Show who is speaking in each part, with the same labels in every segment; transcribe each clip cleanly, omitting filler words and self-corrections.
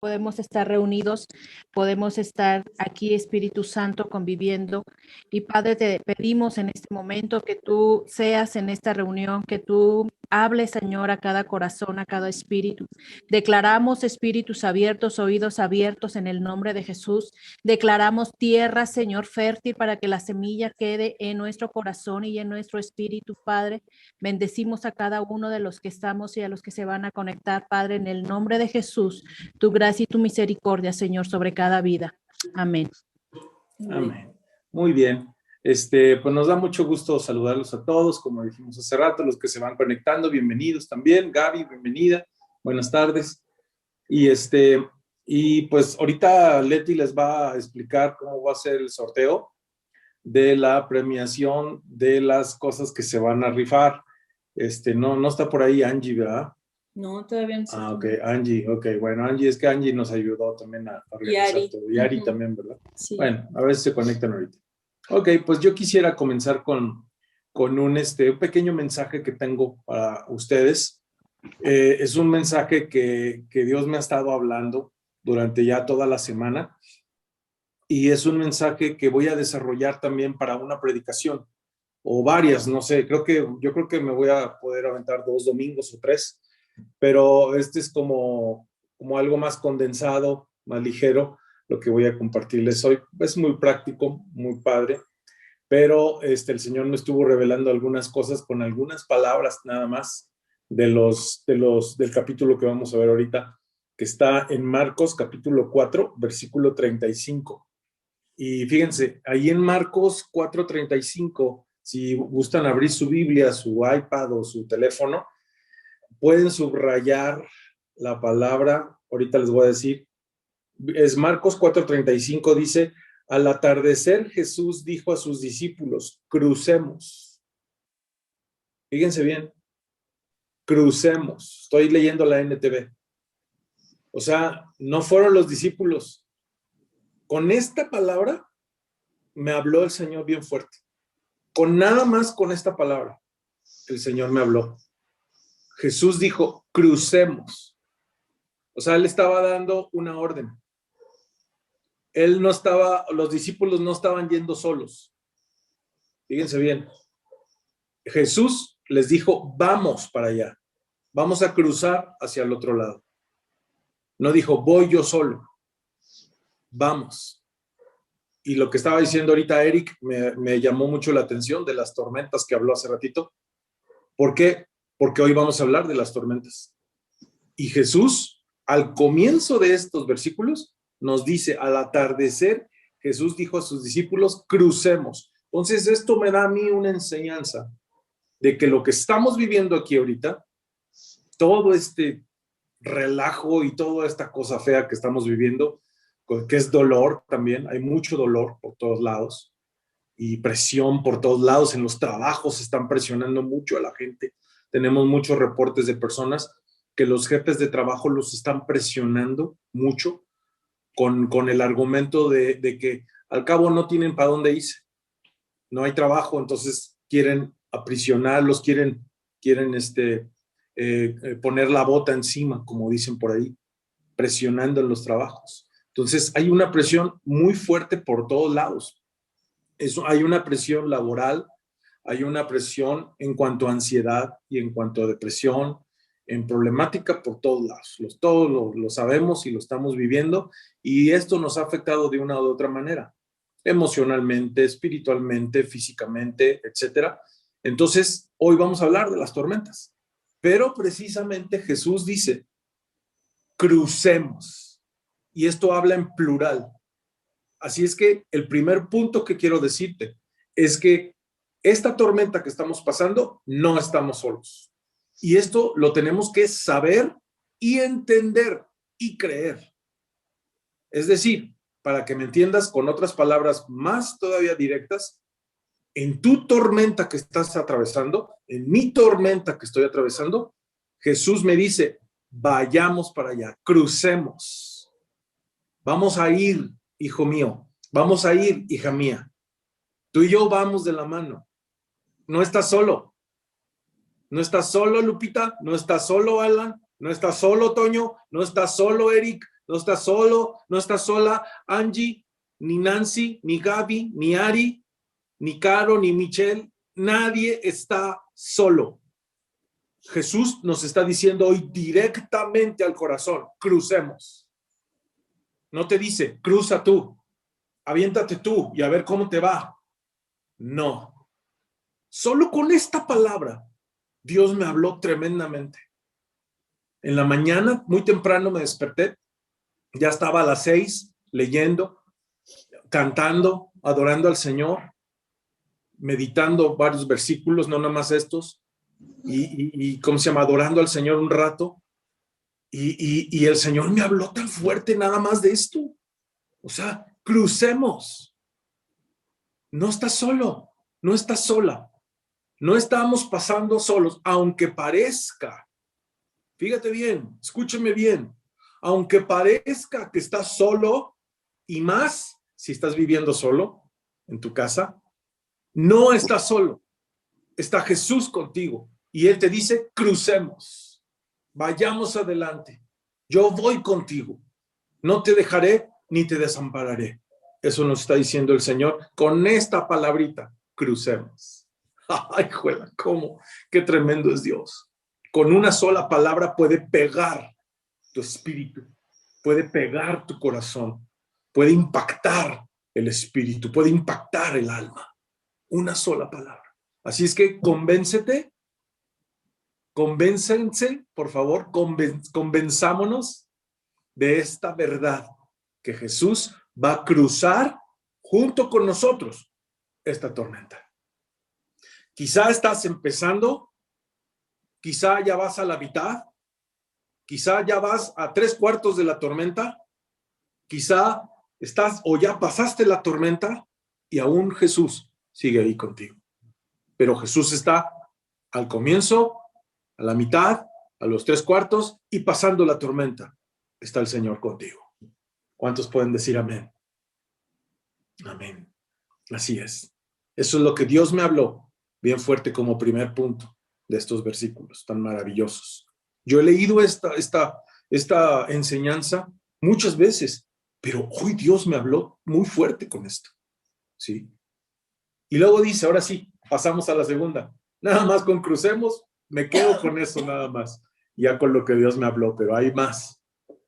Speaker 1: podemos estar reunidos, podemos estar aquí, Espíritu Santo, conviviendo. Y Padre, te pedimos en este momento que tú seas en esta reunión, que tú hables, Señor, a cada corazón, a cada espíritu. Declaramos espíritus abiertos, oídos abiertos en el nombre de Jesús. Declaramos tierra, Señor, fértil para que la semilla quede en nuestro corazón y en nuestro espíritu, Padre. Bendecimos a cada uno de los que estamos y a los que se van a conectar, Padre, en el nombre de Jesús. Tu gracia y tu misericordia, Señor, sobre cada vida. Amén.
Speaker 2: Amén. Muy bien. Pues nos da mucho gusto saludarlos a todos, como dijimos hace rato, los que se van conectando, bienvenidos también. Gaby, bienvenida. Buenas tardes. Y pues ahorita Leti les va a explicar cómo va a ser el sorteo de la premiación de las cosas que se van a rifar. No está por ahí Angie, ¿verdad?
Speaker 3: No, todavía no sé.
Speaker 2: Ok, Angie, ok. Bueno, Angie, es que Angie nos ayudó también a organizar todo. Y Ari también, ¿verdad?
Speaker 3: Sí.
Speaker 2: Bueno, a ver si se conectan ahorita. Ok, pues yo quisiera comenzar con un pequeño mensaje que tengo para ustedes. Es un mensaje que Dios me ha estado hablando durante ya toda la semana. Y es un mensaje que voy a desarrollar también para una predicación. O varias, no sé. Yo creo que me voy a poder aventar 2 domingos o 3. Pero es como algo más condensado, más ligero, lo que voy a compartirles hoy. Es muy práctico, muy padre, pero el Señor me estuvo revelando algunas cosas con algunas palabras nada más del capítulo que vamos a ver ahorita, que está en Marcos capítulo 4, versículo 35. Y fíjense, ahí en Marcos 4:35, si gustan abrir su Biblia, su iPad o su teléfono, pueden subrayar la palabra, ahorita les voy a decir, es Marcos 4:35, dice, al atardecer Jesús dijo a sus discípulos, crucemos. Fíjense bien, crucemos. Estoy leyendo la NTV. O sea, no fueron los discípulos. Con esta palabra me habló el Señor bien fuerte. Nada más con esta palabra, el Señor me habló. Jesús dijo, crucemos. O sea, él estaba dando una orden. Los discípulos no estaban yendo solos. Fíjense bien. Jesús les dijo, vamos para allá. Vamos a cruzar hacia el otro lado. No dijo, voy yo solo. Vamos. Y lo que estaba diciendo ahorita Eric me llamó mucho la atención de las tormentas que habló hace ratito. ¿Por qué? Porque hoy vamos a hablar de las tormentas. Y Jesús, al comienzo de estos versículos, nos dice, al atardecer, Jesús dijo a sus discípulos, crucemos. Entonces, esto me da a mí una enseñanza de que lo que estamos viviendo aquí ahorita, todo este relajo y toda esta cosa fea que estamos viviendo, que es dolor también, hay mucho dolor por todos lados y presión por todos lados, en los trabajos están presionando mucho a la gente. Tenemos muchos reportes de personas que los jefes de trabajo los están presionando mucho con el argumento de que al cabo no tienen para dónde irse, no hay trabajo, entonces quieren aprisionarlos, quieren poner la bota encima, como dicen por ahí, presionando en los trabajos. Entonces hay una presión muy fuerte por todos lados. Hay una presión laboral, hay una presión en cuanto a ansiedad y en cuanto a depresión, en problemática por todos lados. Todos lo sabemos y lo estamos viviendo, y esto nos ha afectado de una u otra manera, emocionalmente, espiritualmente, físicamente, etcétera. Entonces, hoy vamos a hablar de las tormentas, pero precisamente Jesús dice, crucemos, y esto habla en plural. Así es que el primer punto que quiero decirte es que esta tormenta que estamos pasando, no estamos solos. Y esto lo tenemos que saber y entender y creer. Es decir, para que me entiendas con otras palabras más todavía directas, en tu tormenta que estás atravesando, en mi tormenta que estoy atravesando, Jesús me dice, vayamos para allá, crucemos. Vamos a ir, hijo mío, vamos a ir, hija mía. Tú y yo vamos de la mano. No estás solo. No estás solo, Lupita. No estás solo, Alan. No estás solo, Toño. No estás solo, Eric. no estás solo, no estás sola, Angie, ni Nancy, ni Gaby, ni Ari, ni Caro, ni Michelle. Nadie está solo. Jesús nos está diciendo hoy directamente al corazón, crucemos. No te dice, cruza tú, aviéntate tú y a ver cómo te va. No. Solo con esta palabra, Dios me habló tremendamente. En la mañana, muy temprano me desperté, ya estaba a las 6, leyendo, cantando, adorando al Señor, meditando varios versículos, no nada más estos, y ¿cómo se llama? Adorando al Señor un rato, y el Señor me habló tan fuerte nada más de esto. O sea, crucemos. No estás solo, no estás sola, no estamos pasando solos, aunque parezca. Fíjate bien, escúchame bien, aunque parezca que estás solo, y más si estás viviendo solo en tu casa, no estás solo, está Jesús contigo y Él te dice, crucemos, vayamos adelante, yo voy contigo, no te dejaré ni te desampararé. Eso nos está diciendo el Señor con esta palabrita, crucemos. Ay, juela, ¿cómo? Qué tremendo es Dios. Con una sola palabra puede pegar tu espíritu, puede pegar tu corazón, puede impactar el espíritu, puede impactar el alma. Una sola palabra. Así es que convéncete, convéncense, por favor, convenzámonos de esta verdad, que Jesús va a cruzar junto con nosotros esta tormenta. Quizá estás empezando, quizá ya vas a la mitad, quizá ya vas a 3/4 de la tormenta, quizá estás o ya pasaste la tormenta y aún Jesús sigue ahí contigo. Pero Jesús está al comienzo, a la mitad, a los 3/4 y pasando la tormenta. Está el Señor contigo. ¿Cuántos pueden decir amén? Amén. Así es. Eso es lo que Dios me habló bien fuerte como primer punto de estos versículos tan maravillosos. Yo he leído esta enseñanza muchas veces, pero hoy Dios me habló muy fuerte con esto. ¿Sí? Y luego dice, ahora sí, pasamos a la segunda. Nada más con crucemos, me quedo con eso nada más. Ya con lo que Dios me habló, pero hay más.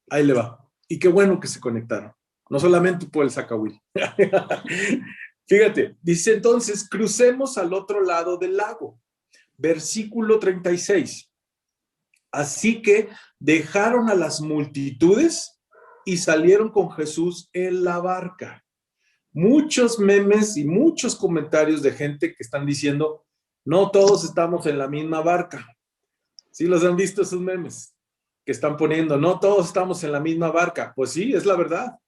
Speaker 2: Ahí le va. Y qué bueno que se conectaron. No solamente por el Zacahuil. Fíjate, dice entonces, crucemos al otro lado del lago. Versículo 36. Así que dejaron a las multitudes y salieron con Jesús en la barca. Muchos memes y muchos comentarios de gente que están diciendo, no todos estamos en la misma barca. ¿Sí los han visto esos memes? Que están poniendo, no todos estamos en la misma barca. Pues sí, es la verdad.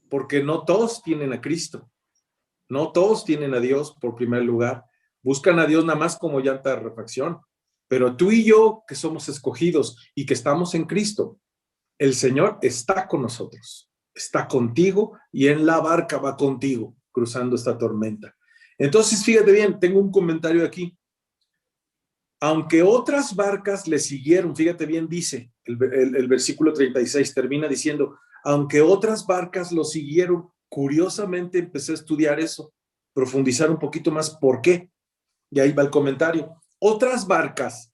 Speaker 2: Porque no todos tienen a Cristo. No todos tienen a Dios por primer lugar. Buscan a Dios nada más como llanta de refacción. Pero tú y yo, que somos escogidos y que estamos en Cristo, el Señor está con nosotros. Está contigo y en la barca va contigo, cruzando esta tormenta. Entonces, fíjate bien, tengo un comentario aquí. Aunque otras barcas le siguieron, fíjate bien, dice, el versículo 36 termina diciendo, aunque otras barcas lo siguieron, curiosamente empecé a estudiar eso, profundizar un poquito más, ¿por qué? Y ahí va el comentario. Otras barcas,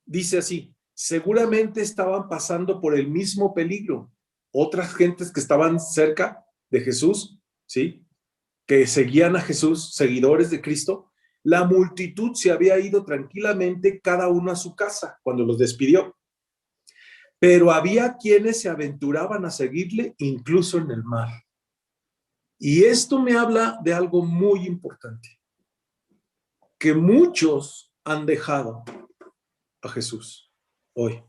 Speaker 2: dice así, seguramente estaban pasando por el mismo peligro. Otras gentes que estaban cerca de Jesús, ¿sí? Que seguían a Jesús, seguidores de Cristo, la multitud se había ido tranquilamente cada uno a su casa cuando los despidió. Pero había quienes se aventuraban a seguirle incluso en el mar. Y esto me habla de algo muy importante, que muchos han dejado a Jesús hoy.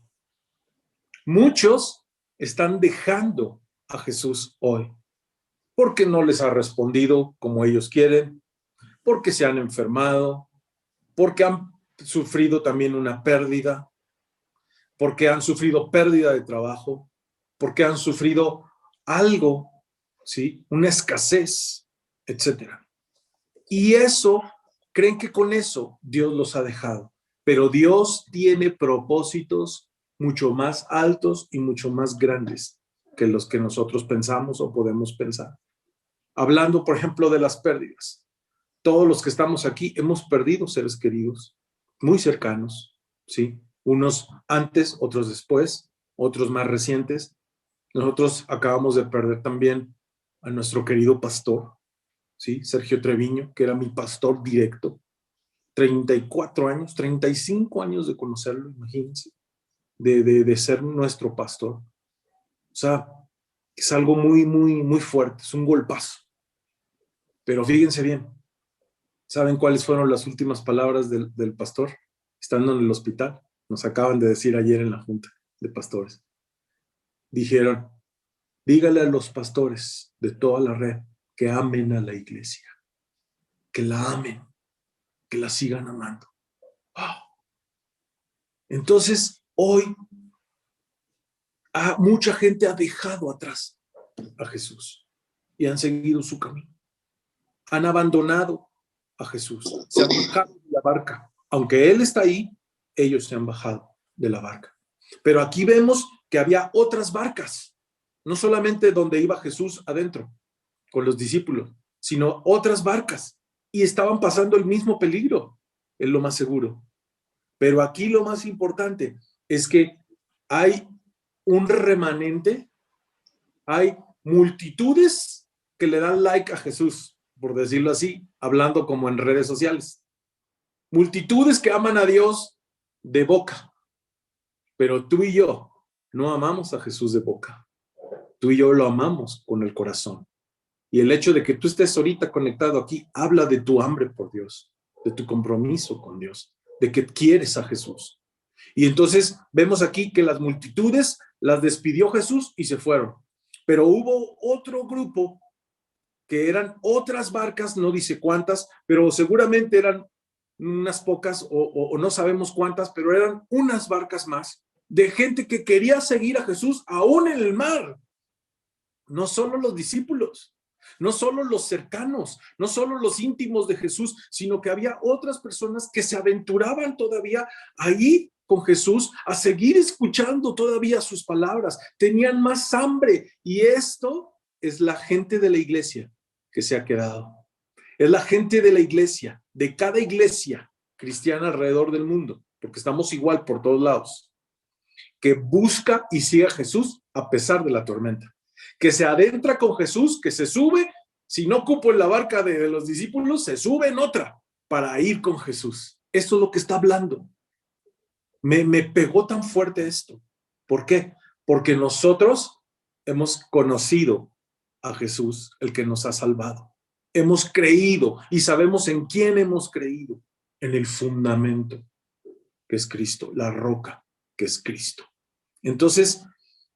Speaker 2: Muchos están dejando a Jesús hoy porque no les ha respondido como ellos quieren, porque se han enfermado, porque han sufrido también una pérdida, porque han sufrido pérdida de trabajo, porque han sufrido algo, ¿sí? Una escasez, etcétera. Y eso, creen que con eso Dios los ha dejado, pero Dios tiene propósitos mucho más altos y mucho más grandes. que los que nosotros pensamos o podemos pensar. Hablando, por ejemplo, de las pérdidas. Todos los que estamos aquí hemos perdido seres queridos, muy cercanos, ¿sí? Unos antes, otros después, otros más recientes. Nosotros acabamos de perder también a nuestro querido pastor, ¿sí? Sergio Treviño, que era mi pastor directo. 34 años, 35 años de conocerlo, imagínense, de ser nuestro pastor. O sea, es algo muy, muy, muy fuerte, es un golpazo. Pero fíjense bien, ¿saben cuáles fueron las últimas palabras del pastor? Estando en el hospital, nos acaban de decir ayer en la junta de pastores. Dijeron, dígale a los pastores de toda la red que amen a la iglesia, que la amen, que la sigan amando. ¡Oh! Entonces, hoy mucha gente ha dejado atrás a Jesús y han seguido su camino. Han abandonado a Jesús, se han bajado de la barca. Aunque Él está ahí, ellos se han bajado de la barca. Pero aquí vemos que había otras barcas, no solamente donde iba Jesús adentro con los discípulos, sino otras barcas, y estaban pasando el mismo peligro, es lo más seguro. Pero aquí lo más importante es que hay un remanente, hay multitudes que le dan like a Jesús, por decirlo así, hablando como en redes sociales. Multitudes que aman a Dios de boca, pero tú y yo no amamos a Jesús de boca. Tú y yo lo amamos con el corazón. Y el hecho de que tú estés ahorita conectado aquí habla de tu hambre por Dios, de tu compromiso con Dios, de que quieres a Jesús. Y entonces vemos aquí que las multitudes las despidió Jesús y se fueron. Pero hubo otro grupo que eran otras barcas, no dice cuántas, pero seguramente eran unas pocas o no sabemos cuántas, pero eran unas barcas más de gente que quería seguir a Jesús aún en el mar. No solo los discípulos, no solo los cercanos, no solo los íntimos de Jesús, sino que había otras personas que se aventuraban todavía ahí con Jesús a seguir escuchando todavía sus palabras. Tenían más hambre y esto es la gente de la iglesia que se ha quedado. Es la gente de la iglesia, de cada iglesia cristiana alrededor del mundo, porque estamos igual por todos lados, que busca y sigue a Jesús a pesar de la tormenta, que se adentra con Jesús, que se sube, si no cupo en la barca de los discípulos, se sube en otra para ir con Jesús. Esto es lo que está hablando. Me pegó tan fuerte esto. ¿Por qué? Porque nosotros hemos conocido a Jesús, el que nos ha salvado. Hemos creído y sabemos en quién hemos creído, en el fundamento que es Cristo, la roca que es Cristo. Entonces,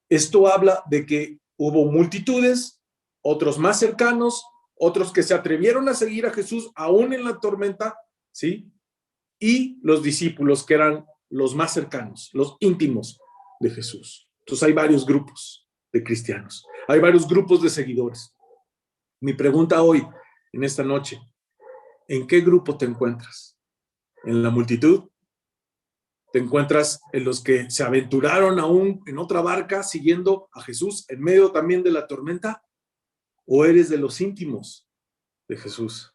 Speaker 2: esto habla de que hubo multitudes, otros más cercanos, otros que se atrevieron a seguir a Jesús aún en la tormenta, ¿sí? Y los discípulos que eran los más cercanos, los íntimos de Jesús. Entonces hay varios grupos de cristianos, hay varios grupos de seguidores. Mi pregunta hoy, en esta noche, ¿en qué grupo te encuentras? ¿En la multitud? ¿Te encuentras en los que se aventuraron aún en otra barca siguiendo a Jesús en medio también de la tormenta? ¿O eres de los íntimos de Jesús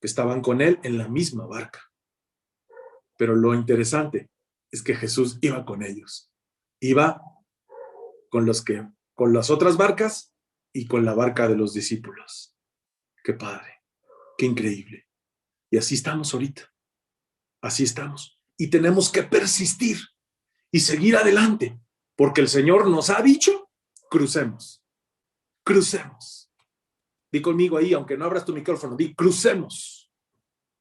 Speaker 2: que estaban con él en la misma barca? Pero lo interesante es que Jesús iba con ellos. Iba con las otras barcas y con la barca de los discípulos. Qué padre, qué increíble. Y así estamos ahorita. Así estamos. Y tenemos que persistir y seguir adelante, porque el Señor nos ha dicho, crucemos. Crucemos. Di conmigo ahí, aunque no abras tu micrófono, di, crucemos.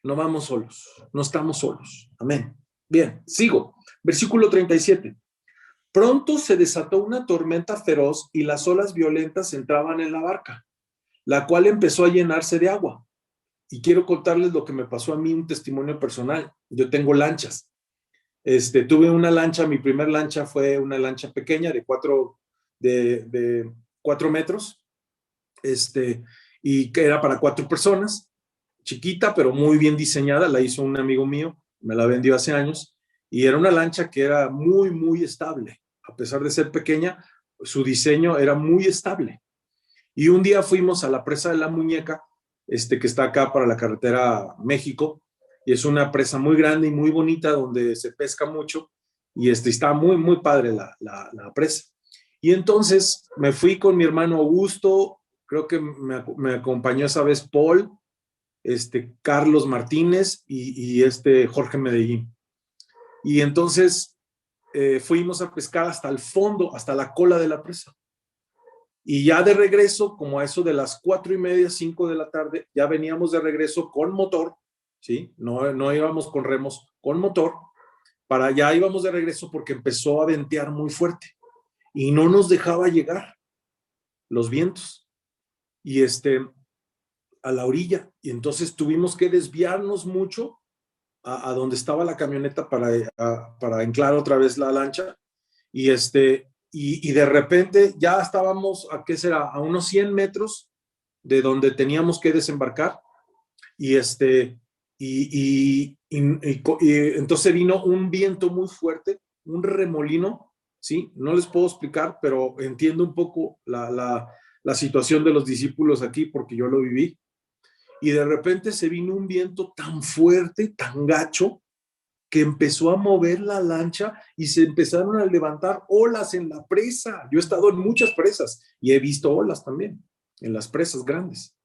Speaker 2: No vamos solos, no estamos solos. Amén. Bien, sigo. Versículo 37. Pronto se desató una tormenta feroz y las olas violentas entraban en la barca, la cual empezó a llenarse de agua. Y quiero contarles lo que me pasó a mí, un testimonio personal. Yo tengo lanchas. Tuve una lancha, mi primer lancha fue una lancha pequeña de 4 metros, y que era para 4 personas, chiquita, pero muy bien diseñada, la hizo un amigo mío, me la vendió hace años, y era una lancha que era muy, muy estable, a pesar de ser pequeña, su diseño era muy estable. Y un día fuimos a la presa de la Muñeca, que está acá para la carretera México, y es una presa muy grande y muy bonita donde se pesca mucho, y está muy, muy padre la presa. Y entonces me fui con mi hermano Augusto, creo que me acompañó esa vez Paul, Carlos Martínez y Jorge Medellín. Y entonces fuimos a pescar hasta el fondo, hasta la cola de la presa. Y ya de regreso, como a eso de las 4:30, 5 de la tarde, ya veníamos de regreso con motor, ¿sí? No íbamos con remos, con motor. Para allá íbamos de regreso porque empezó a ventear muy fuerte y no nos dejaba llegar los vientos. Y a la orilla. Y entonces tuvimos que desviarnos mucho a donde estaba la camioneta para anclar otra vez la lancha. Y y de repente ya estábamos, ¿a qué será? A unos 100 metros de donde teníamos que desembarcar. Y entonces vino un viento muy fuerte, un remolino, ¿sí? No les puedo explicar, pero entiendo un poco la situación de los discípulos aquí porque yo lo viví. Y de repente se vino un viento tan fuerte, tan gacho, que empezó a mover la lancha y se empezaron a levantar olas en la presa. Yo he estado en muchas presas y he visto olas también en las presas grandes.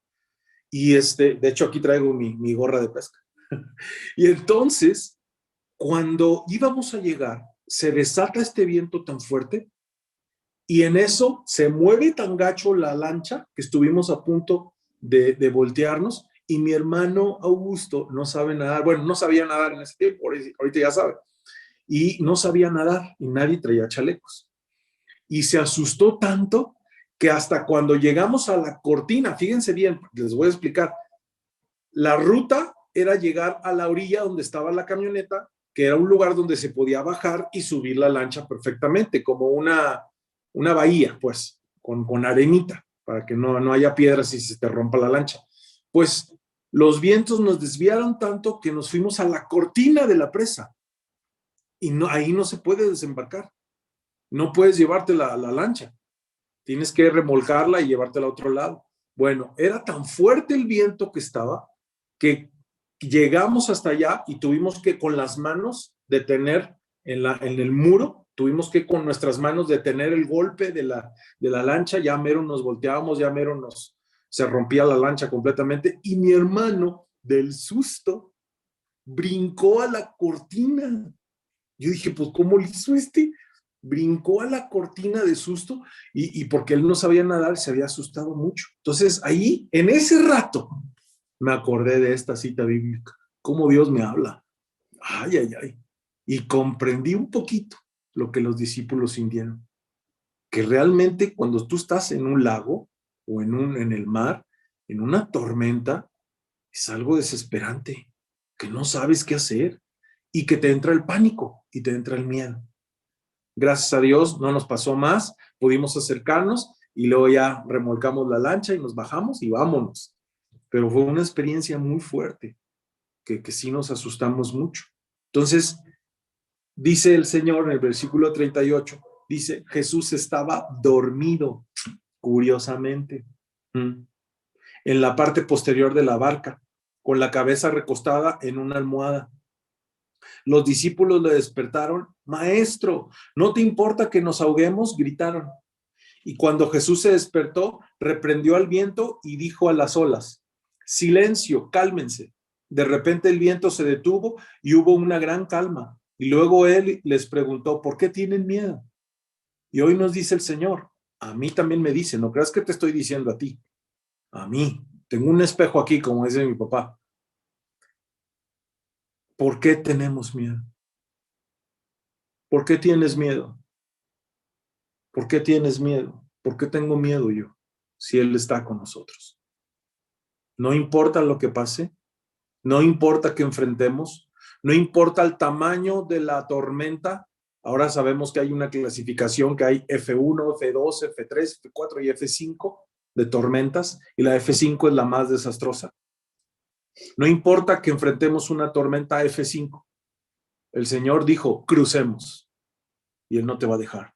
Speaker 2: Y de hecho aquí traigo mi gorra de pesca. Y entonces, cuando íbamos a llegar, se desata este viento tan fuerte y en eso se mueve tan gacho la lancha que estuvimos a punto de voltearnos. Y mi hermano Augusto no sabe nadar, bueno, no sabía nadar en ese tiempo, ahorita ya sabe, y no sabía nadar y nadie traía chalecos. Y se asustó tanto que hasta cuando llegamos a la cortina, fíjense bien, les voy a explicar, la ruta era llegar a la orilla donde estaba la camioneta, que era un lugar donde se podía bajar y subir la lancha perfectamente, como una bahía, pues, con arenita, para que no haya piedras y se te rompa la lancha. Pues los vientos nos desviaron tanto que nos fuimos a la cortina de la presa y ahí no se puede desembarcar. No puedes llevarte la lancha. Tienes que remolcarla y llevártela a otro lado. Bueno, era tan fuerte el viento que estaba que llegamos hasta allá y tuvimos que con las manos detener en el muro, tuvimos que con nuestras manos detener el golpe de la lancha, ya mero nos volteábamos, ya mero se rompía la lancha completamente y mi hermano del susto brincó a la cortina. Yo dije, pues, ¿cómo le hizo brincó a la cortina de susto y porque él no sabía nadar, se había asustado mucho. Entonces ahí, en ese rato, me acordé de esta cita bíblica, cómo Dios me habla. Ay, ay, ay. Y comprendí un poquito lo que los discípulos sintieron, que realmente cuando tú estás en un lago o en el mar, en una tormenta, es algo desesperante, que no sabes qué hacer y que te entra el pánico y te entra el miedo. Gracias a Dios no nos pasó más, pudimos acercarnos y luego ya remolcamos la lancha y nos bajamos y vámonos. Pero fue una experiencia muy fuerte, que sí nos asustamos mucho. Entonces, dice el Señor en el versículo 38, dice, Jesús estaba dormido, curiosamente, en la parte posterior de la barca, con la cabeza recostada en una almohada. Los discípulos le despertaron. Maestro, ¿no te importa que nos ahoguemos? Gritaron. Y cuando Jesús se despertó, reprendió al viento y dijo a las olas, silencio, cálmense. De repente el viento se detuvo y hubo una gran calma. Y luego él les preguntó, ¿por qué tienen miedo? Y hoy nos dice el Señor, a mí también me dice, no creas que te estoy diciendo a ti, a mí. Tengo un espejo aquí, como dice mi papá. ¿Por qué tenemos miedo? ¿Por qué tienes miedo? ¿Por qué tienes miedo? ¿Por qué tengo miedo yo si Él está con nosotros? No importa lo que pase, no importa que enfrentemos, no importa el tamaño de la tormenta. Ahora sabemos que hay una clasificación que hay F1, F2, F3, F4 y F5 de tormentas y la F5 es la más desastrosa. No importa que enfrentemos una tormenta F5. El Señor dijo, crucemos y Él no te va a dejar.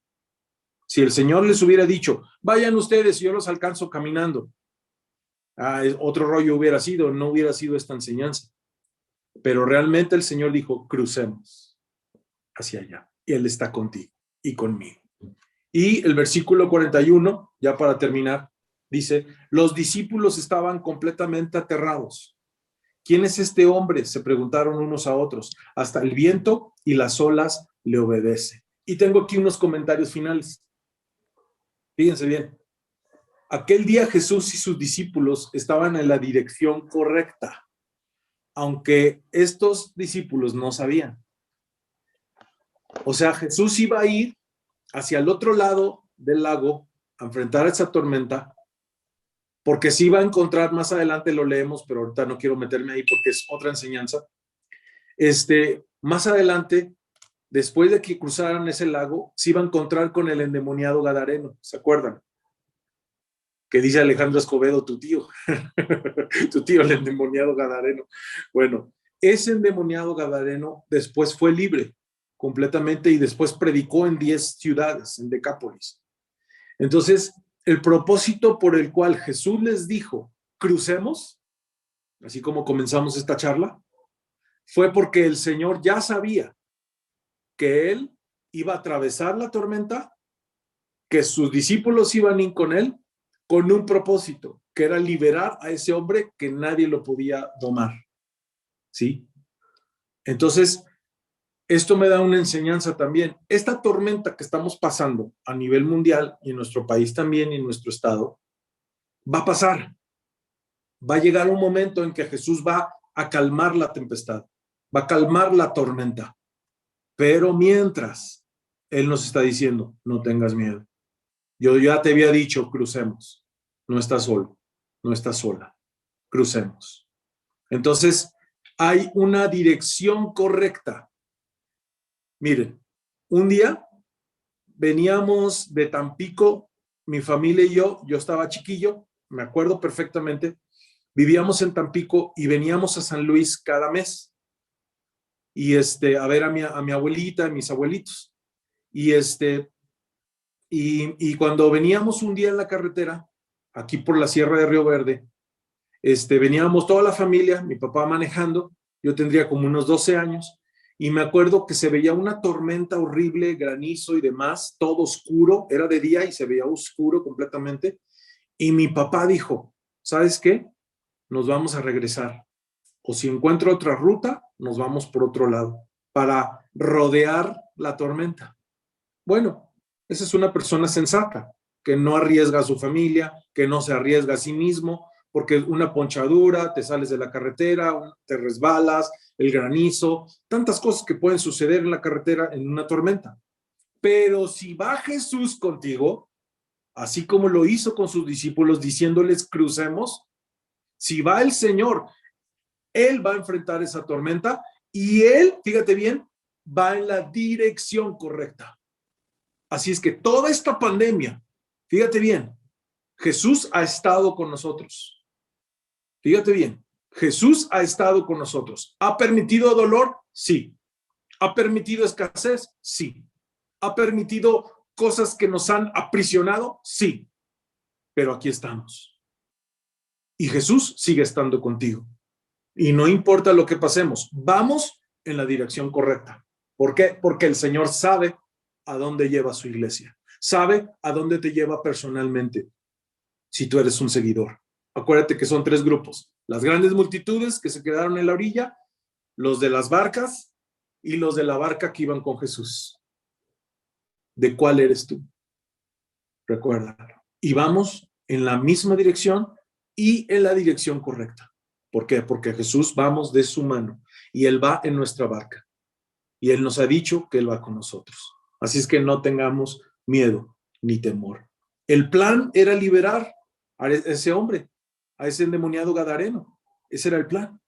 Speaker 2: Si el Señor les hubiera dicho, vayan ustedes y yo los alcanzo caminando, otro rollo hubiera sido, no hubiera sido esta enseñanza. Pero realmente el Señor dijo, crucemos hacia allá. Y Él está contigo y conmigo. Y el versículo 41, ya para terminar, dice, los discípulos estaban completamente aterrados. ¿Quién es este hombre?, se preguntaron unos a otros. Hasta el viento y las olas le obedecen. Y tengo aquí unos comentarios finales. Fíjense bien. Aquel día Jesús y sus discípulos estaban en la dirección correcta, aunque estos discípulos no sabían. O sea, Jesús iba a ir hacia el otro lado del lago a enfrentar esa tormenta, porque se iba a encontrar, más adelante lo leemos, pero ahorita no quiero meterme ahí porque es otra enseñanza. Más adelante, después de que cruzaran ese lago, se iba a encontrar con el endemoniado gadareno, ¿se acuerdan? Que dice Alejandro Escobedo, tu tío, tu tío, el endemoniado gadareno. Bueno, ese endemoniado gadareno después fue libre completamente y después predicó en 10 ciudades, en Decápolis. Entonces, el propósito por el cual Jesús les dijo, crucemos, así como comenzamos esta charla, fue porque el Señor ya sabía que Él iba a atravesar la tormenta, que sus discípulos iban a ir con Él, con un propósito, que era liberar a ese hombre que nadie lo podía domar. ¿Sí? Entonces, esto me da una enseñanza también. Esta tormenta que estamos pasando a nivel mundial y en nuestro país también y en nuestro estado, va a pasar. Va a llegar un momento en que Jesús va a calmar la tempestad, va a calmar la tormenta. Pero mientras, Él nos está diciendo, no tengas miedo. Yo ya te había dicho, crucemos. No estás solo, no estás sola. Crucemos. Entonces, hay una dirección correcta. Miren, un día veníamos de Tampico, mi familia y yo estaba chiquillo, me acuerdo perfectamente, vivíamos en Tampico y veníamos a San Luis cada mes y a ver a mi abuelita, a mis abuelitos. Y cuando veníamos un día en la carretera, aquí por la Sierra de Río Verde, veníamos toda la familia, mi papá manejando, yo tendría como unos 12 años, y me acuerdo que se veía una tormenta horrible, granizo y demás, todo oscuro, era de día y se veía oscuro completamente, y mi papá dijo, ¿sabes qué? Nos vamos a regresar, o si encuentro otra ruta, nos vamos por otro lado, para rodear la tormenta. Bueno, esa es una persona sensata, que no arriesga a su familia, que no se arriesga a sí mismo, porque una ponchadura, te sales de la carretera, te resbalas, el granizo, tantas cosas que pueden suceder en la carretera en una tormenta. Pero si va Jesús contigo, así como lo hizo con sus discípulos, diciéndoles crucemos, si va el Señor, Él va a enfrentar esa tormenta y Él, fíjate bien, va en la dirección correcta. Así es que toda esta pandemia, fíjate bien, Jesús ha estado con nosotros. Fíjate bien, Jesús ha estado con nosotros. ¿Ha permitido dolor? Sí. ¿Ha permitido escasez? Sí. ¿Ha permitido cosas que nos han aprisionado? Sí. Pero aquí estamos. Y Jesús sigue estando contigo. Y no importa lo que pasemos, vamos en la dirección correcta. ¿Por qué? Porque el Señor sabe a dónde lleva su iglesia. Sabe a dónde te lleva personalmente si tú eres un seguidor. Acuérdate que son 3 grupos. Las grandes multitudes que se quedaron en la orilla, los de las barcas y los de la barca que iban con Jesús. ¿De cuál eres tú? Recuérdalo. Y vamos en la misma dirección y en la dirección correcta. ¿Por qué? Porque Jesús vamos de su mano y Él va en nuestra barca. Y Él nos ha dicho que Él va con nosotros. Así es que no tengamos miedo ni temor. El plan era liberar a ese hombre, a ese endemoniado gadareno. Ese era el plan.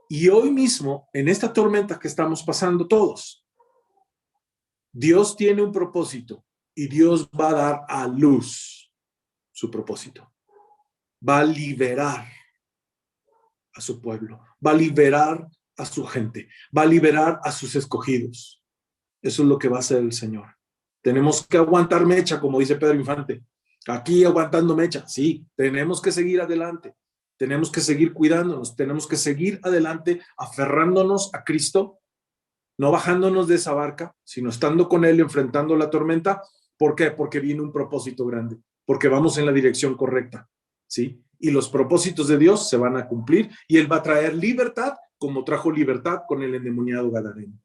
Speaker 2: Y hoy mismo, en esta tormenta que estamos pasando todos, Dios tiene un propósito y Dios va a dar a luz su propósito. Va a liberar a su pueblo, va a liberar a su gente, va a liberar a sus escogidos. Eso es lo que va a hacer el Señor. Tenemos que aguantar mecha, como dice Pedro Infante. Aquí aguantando mecha. Sí, tenemos que seguir adelante. Tenemos que seguir cuidándonos. Tenemos que seguir adelante, aferrándonos a Cristo, no bajándonos de esa barca, sino estando con Él, enfrentando la tormenta. ¿Por qué? Porque viene un propósito grande. Porque vamos en la dirección correcta. ¿Sí? Y los propósitos de Dios se van a cumplir y Él va a traer libertad como trajo libertad con el endemoniado gadareno.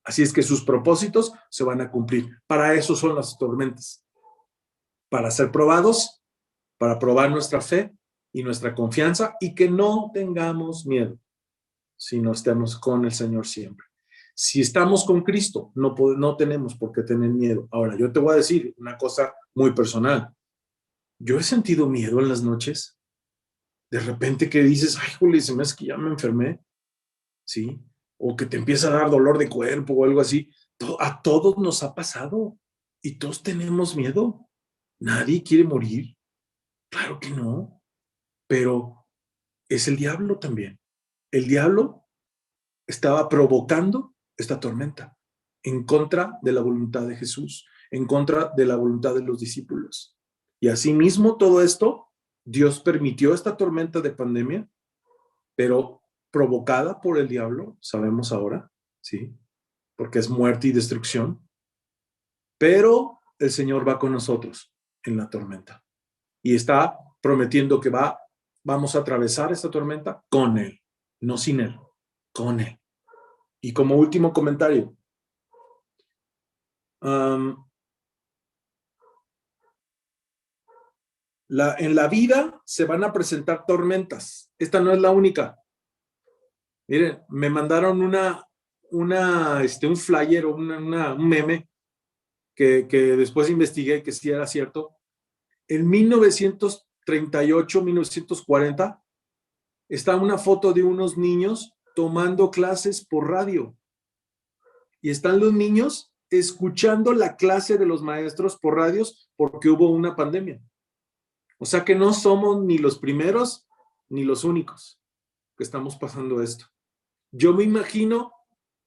Speaker 2: Así es que sus propósitos se van a cumplir. Para eso son las tormentas. Para ser probados, para probar nuestra fe y nuestra confianza y que no tengamos miedo, sino estemos con el Señor siempre. Si estamos con Cristo, no tenemos por qué tener miedo. Ahora, yo te voy a decir una cosa muy personal. Yo he sentido miedo en las noches. De repente que dices, ay, Juli, se me hace que ya me enfermé. ¿Sí? O que te empieza a dar dolor de cuerpo o algo así. A todos nos ha pasado y todos tenemos miedo. Nadie quiere morir. Claro que no. Pero es el diablo también. El diablo estaba provocando esta tormenta en contra de la voluntad de Jesús, en contra de la voluntad de los discípulos. Y asimismo todo esto, Dios permitió esta tormenta de pandemia, pero provocada por el diablo, sabemos ahora, ¿sí? Porque es muerte y destrucción. Pero el Señor va con nosotros en la tormenta y está prometiendo que vamos a atravesar esta tormenta con Él, no sin Él, con Él. Y como último comentario, en la vida se van a presentar tormentas. Esta no es la única. Miren, me mandaron un flyer o un meme que después investigué que sí era cierto. En 1938, 1940, está una foto de unos niños tomando clases por radio. Y están los niños escuchando la clase de los maestros por radios porque hubo una pandemia. O sea que no somos ni los primeros ni los únicos que estamos pasando esto. Yo me imagino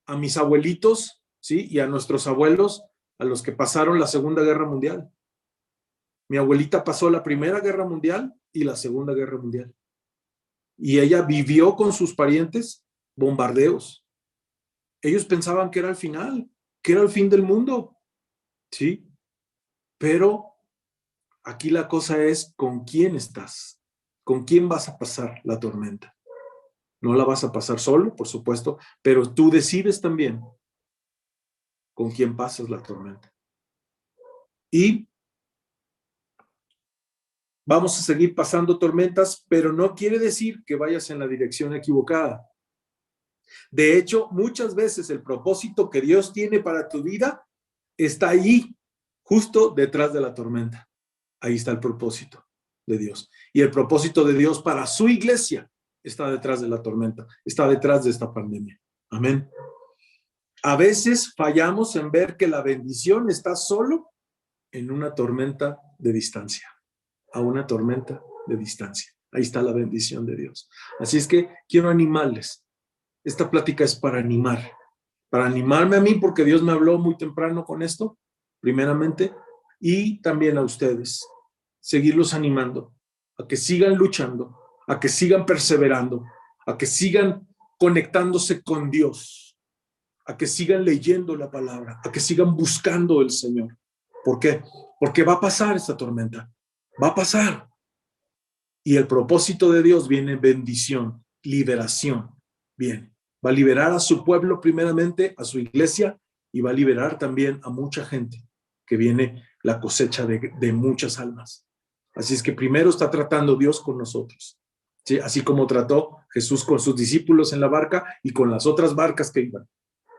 Speaker 2: a mis abuelitos, ¿sí? Y a nuestros abuelos, a los que pasaron la Segunda Guerra Mundial. Mi abuelita pasó la Primera Guerra Mundial y la Segunda Guerra Mundial. Y ella vivió con sus parientes bombardeos. Ellos pensaban que era el final, que era el fin del mundo, ¿sí? Pero aquí la cosa es con quién estás, con quién vas a pasar la tormenta. No la vas a pasar solo, por supuesto, pero tú decides también con quién pasas la tormenta. Y vamos a seguir pasando tormentas, pero no quiere decir que vayas en la dirección equivocada. De hecho, muchas veces el propósito que Dios tiene para tu vida está ahí, justo detrás de la tormenta. Ahí está el propósito de Dios. Y el propósito de Dios para su iglesia está detrás de la tormenta, está detrás de esta pandemia. Amén. A veces fallamos en ver que la bendición está solo en una tormenta de distancia, a una tormenta de distancia. Ahí está la bendición de Dios. Así es que quiero animarles. Esta plática es para animarme a mí, porque Dios me habló muy temprano con esto, primeramente, y también a ustedes, seguirlos animando a que sigan luchando, a que sigan perseverando, a que sigan conectándose con Dios, a que sigan leyendo la palabra, a que sigan buscando el Señor. ¿Por qué? Porque va a pasar esta tormenta, va a pasar. Y el propósito de Dios viene bendición, liberación, viene. Va a liberar a su pueblo primeramente, a su iglesia, y va a liberar también a mucha gente, que viene la cosecha de muchas almas. Así es que primero está tratando Dios con nosotros, ¿sí? Así como trató Jesús con sus discípulos en la barca y con las otras barcas que iban,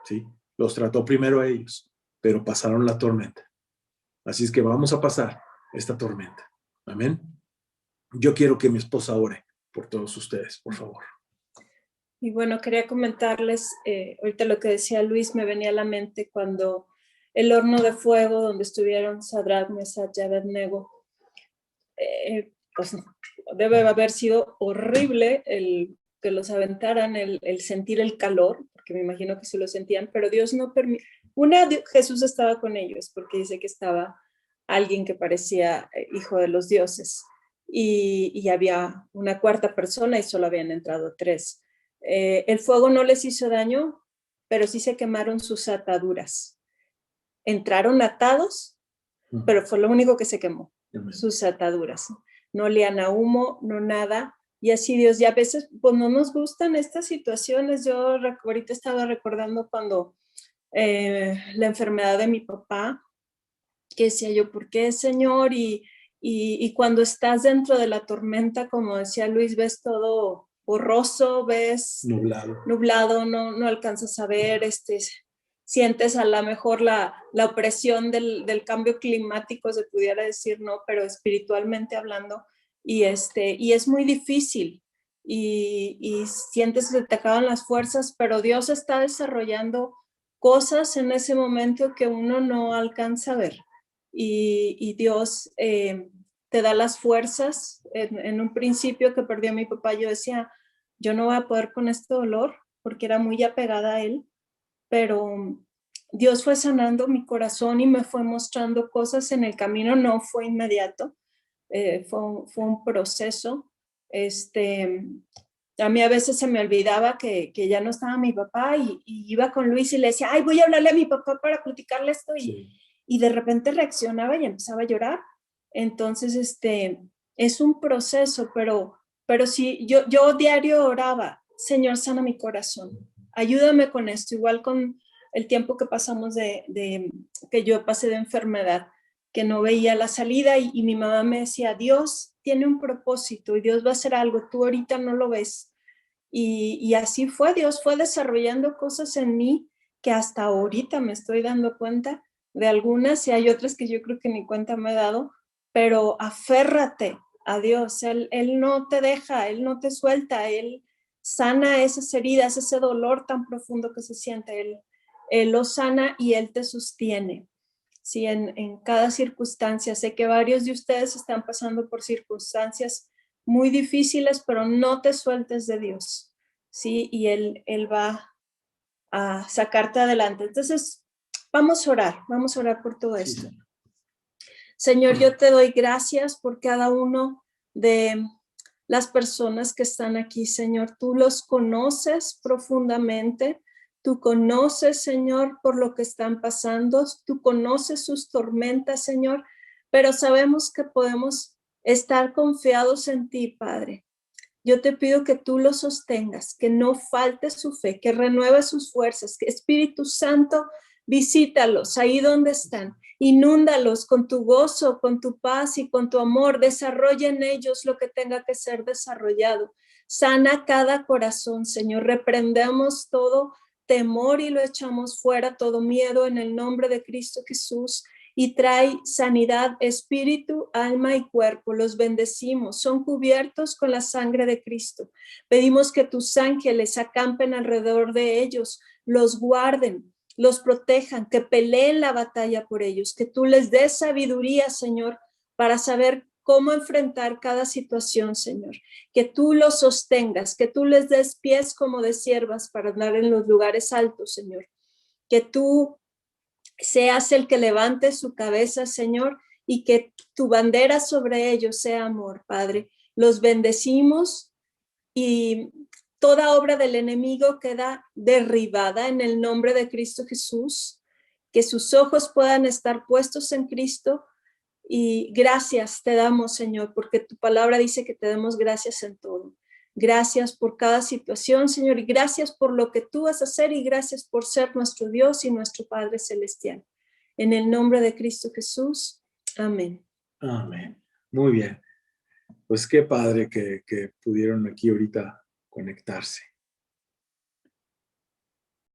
Speaker 2: ¿sí? Los trató primero a ellos, pero pasaron la tormenta. Así es que vamos a pasar esta tormenta. Amén. Yo quiero que mi esposa ore por todos ustedes, por favor.
Speaker 3: Y bueno, quería comentarles, ahorita lo que decía Luis me venía a la mente cuando el horno de fuego donde estuvieron Sadrach, Mesach y Abednego, pues debe haber sido horrible el que los aventaran, el sentir el calor, porque me imagino que sí lo sentían, pero Dios no Jesús estaba con ellos, porque dice que estaba alguien que parecía hijo de los dioses, y había una cuarta persona y solo habían entrado 3. El fuego no les hizo daño, pero sí se quemaron sus ataduras. Entraron atados, pero fue lo único que se quemó, sus ataduras. No olían a humo, no nada. Y así Dios, y a veces pues no nos gustan estas situaciones. Yo ahorita estaba recordando cuando la enfermedad de mi papá, que decía yo, ¿por qué, Señor? Y cuando estás dentro de la tormenta, como decía Luis, ves todo borroso, ves nublado, no alcanzas a ver, sientes a lo mejor la opresión del cambio climático, se pudiera decir, ¿no? Pero espiritualmente hablando, y es muy difícil, y sientes que te acaban las fuerzas, pero Dios está desarrollando cosas en ese momento que uno no alcanza a ver, y Dios te da las fuerzas. En un principio que perdí a mi papá, yo decía, yo no voy a poder con este dolor, porque era muy apegada a él, pero Dios fue sanando mi corazón y me fue mostrando cosas en el camino. No fue inmediato, fue un proceso. A mí a veces se me olvidaba que ya no estaba mi papá, y iba con Luis y le decía, ay, voy a hablarle a mi papá para platicarle esto, y de repente reaccionaba y empezaba a llorar. Entonces, es un proceso, pero sí, yo diario oraba, Señor, sana mi corazón, ayúdame con esto, igual con el tiempo que pasamos que yo pasé de enfermedad, que no veía la salida, y mi mamá me decía, Dios tiene un propósito y Dios va a hacer algo, tú ahorita no lo ves. Y así fue, Dios fue desarrollando cosas en mí que hasta ahorita me estoy dando cuenta de algunas, y hay otras que yo creo que ni cuenta me he dado, pero aférrate a Dios, Él no te deja, Él no te suelta, Él sana esas heridas, ese dolor tan profundo que se siente, Él lo sana y Él te sostiene. Sí, en cada circunstancia. Sé que varios de ustedes están pasando por circunstancias muy difíciles, pero no te sueltes de Dios, ¿sí? Y Él va a sacarte adelante. Entonces, vamos a orar por todo esto. Señor, yo te doy gracias por cada uno de las personas que están aquí, Señor. Tú los conoces profundamente. Tú conoces, Señor, por lo que están pasando. Tú conoces sus tormentas, Señor, pero sabemos que podemos estar confiados en ti, Padre. Yo te pido que tú los sostengas, que no falte su fe, que renueve sus fuerzas, que Espíritu Santo, visítalos ahí donde están, inúndalos con tu gozo, con tu paz y con tu amor, desarrolla en ellos lo que tenga que ser desarrollado. Sana cada corazón, Señor, reprendemos todo temor y lo echamos fuera, todo miedo en el nombre de Cristo Jesús. Y trae sanidad, espíritu, alma y cuerpo. Los bendecimos, son cubiertos con la sangre de Cristo. Pedimos que tus ángeles acampen alrededor de ellos, los guarden, los protejan, que peleen la batalla por ellos, que tú les des sabiduría, Señor, para saber cómo enfrentar cada situación, Señor. Que tú los sostengas, que tú les des pies como de siervas para andar en los lugares altos, Señor. Que tú seas el que levante su cabeza, Señor, y que tu bandera sobre ellos sea amor, Padre. Los bendecimos y toda obra del enemigo queda derribada en el nombre de Cristo Jesús. Que sus ojos puedan estar puestos en Cristo. Y gracias te damos, Señor, porque tu palabra dice que te demos gracias en todo. Gracias por cada situación, Señor, y gracias por lo que tú vas a hacer, y gracias por ser nuestro Dios y nuestro Padre Celestial. En el nombre de Cristo Jesús. Amén.
Speaker 2: Amén. Muy bien. Pues qué padre que pudieron aquí ahorita conectarse.